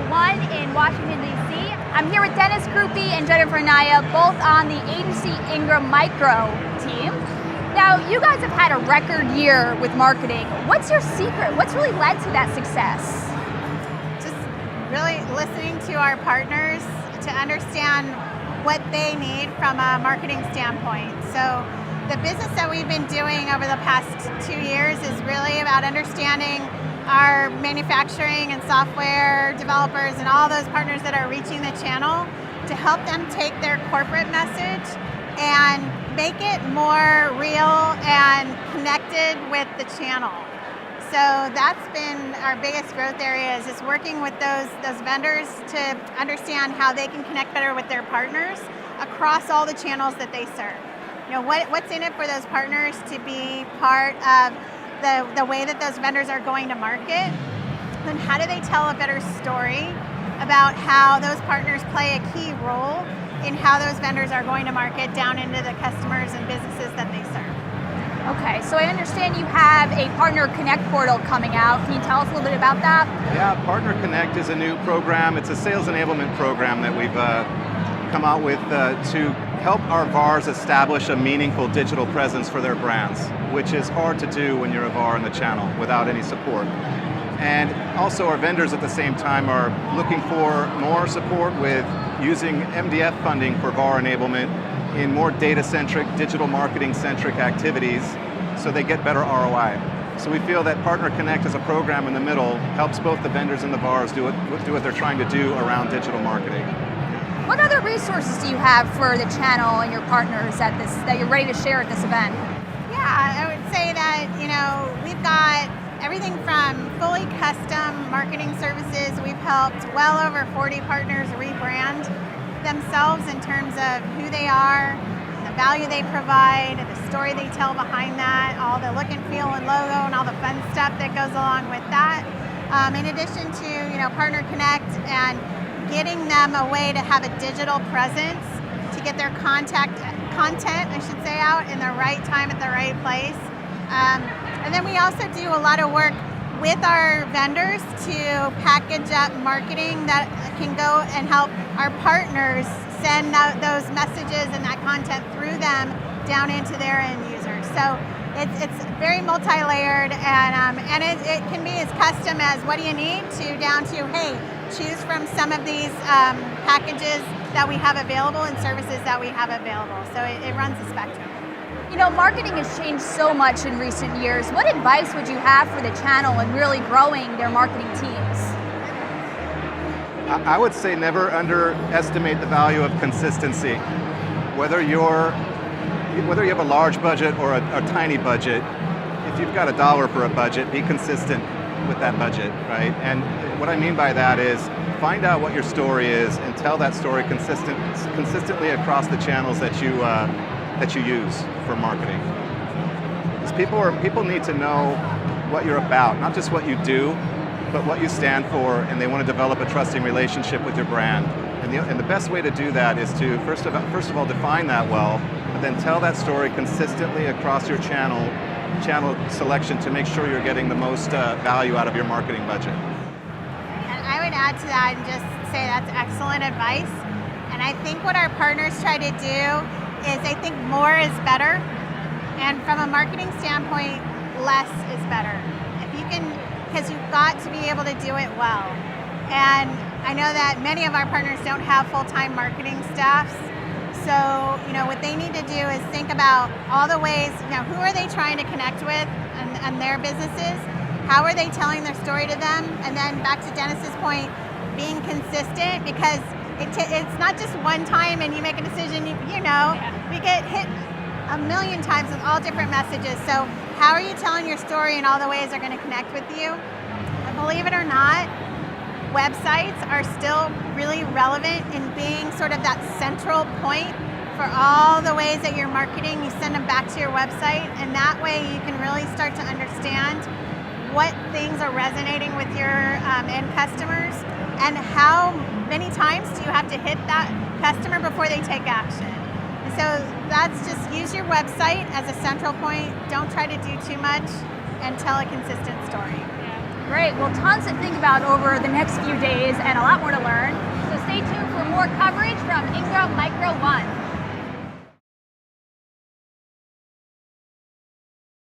1 in Washington, D.C. I'm here with Dennis Crupi and Jennifer Anaya, both on the agency Ingram Micro team. Now, you guys have had a record year with marketing. What's your secret? What's really led to that success? Just really listening to our partners to understand what they need from a marketing standpoint. So the business that we've been doing over the past 2 years is really about understanding our manufacturing and software developers and all those partners that are reaching the channel to help them take their corporate message and make it more real and connected with the channel. So that's been our biggest growth areas, is working with those vendors to understand how they can connect better with their partners across all the channels that they serve. You know, what's in it for those partners to be part of the way that those vendors are going to market, and how do they tell a better story about how those partners play a key role in how those vendors are going to market down into the customers and businesses that they serve. Okay, so I understand you have a Partner Connect portal coming out. Can you tell us a little bit about that? Yeah, Partner Connect is a new program. It's a sales enablement program that we've come out with to help our VARs establish a meaningful digital presence for their brands, which is hard to do when you're a VAR in the channel without any support. And also our vendors at the same time are looking for more support with using MDF funding for VAR enablement in more data-centric, digital marketing-centric activities so they get better ROI. So we feel that Partner Connect as a program in the middle helps both the vendors and the VARs do what they're trying to do around digital marketing. What other resources do you have for the channel and your partners that you're ready to share at this event? Yeah, I would say that, we've got everything from fully custom marketing services. We've helped well over 40 partners rebrand themselves in terms of who they are, the value they provide, the story they tell behind that, all the look and feel and logo and all the fun stuff that goes along with that. In addition to, Partner Connect and getting them a way to have a digital presence to get their content, out in the right time at the right place. And then we also do a lot of work with our vendors to package up marketing that can go and help our partners send out those messages and that content through them down into their end users. So it's very multi-layered, and it can be as custom as what do you need to down to, hey, choose from some of these packages that we have available and services that we have available. So it runs the spectrum. Marketing has changed so much in recent years. What advice would you have for the channel in really growing their marketing teams? I would say never underestimate the value of consistency. Whether you have a large budget or a tiny budget, if you've got $1 for a budget, be consistent with that budget, right? And what I mean by that is find out what your story is and tell that story consistently across the channels that you use for marketing. Because people need to know what you're about, not just what you do, but what you stand for, and they want to develop a trusting relationship with your brand. And the best way to do that is to first of all define that well, but then tell that story consistently across your channel selection to make sure you're getting the most value out of your marketing budget. And I would add to that and just say that's excellent advice. And I think what our partners try to do is they think more is better. And from a marketing standpoint, less is better. Because you've got to be able to do it well. And I know that many of our partners don't have full-time marketing staffs. So, what they need to do is think about all the ways, who are they trying to connect with and their businesses? How are they telling their story to them? And then back to Dennis's point, being consistent, because it's not just one time and you make a decision, we get hit a million times with all different messages. So how are you telling your story in all the ways they're going to connect with you? And believe it or not, websites are still really relevant in being sort of that central point for all the ways that you're marketing. You send them back to your website, and that way you can really start to understand what things are resonating with your end customers, and how many times do you have to hit that customer before they take action. And so that's just use your website as a central point. Don't try to do too much, and tell a consistent story. Yeah. Great. Well, tons to think about over the next few days and a lot more to learn. So stay tuned for more coverage from Ingram Micro 1.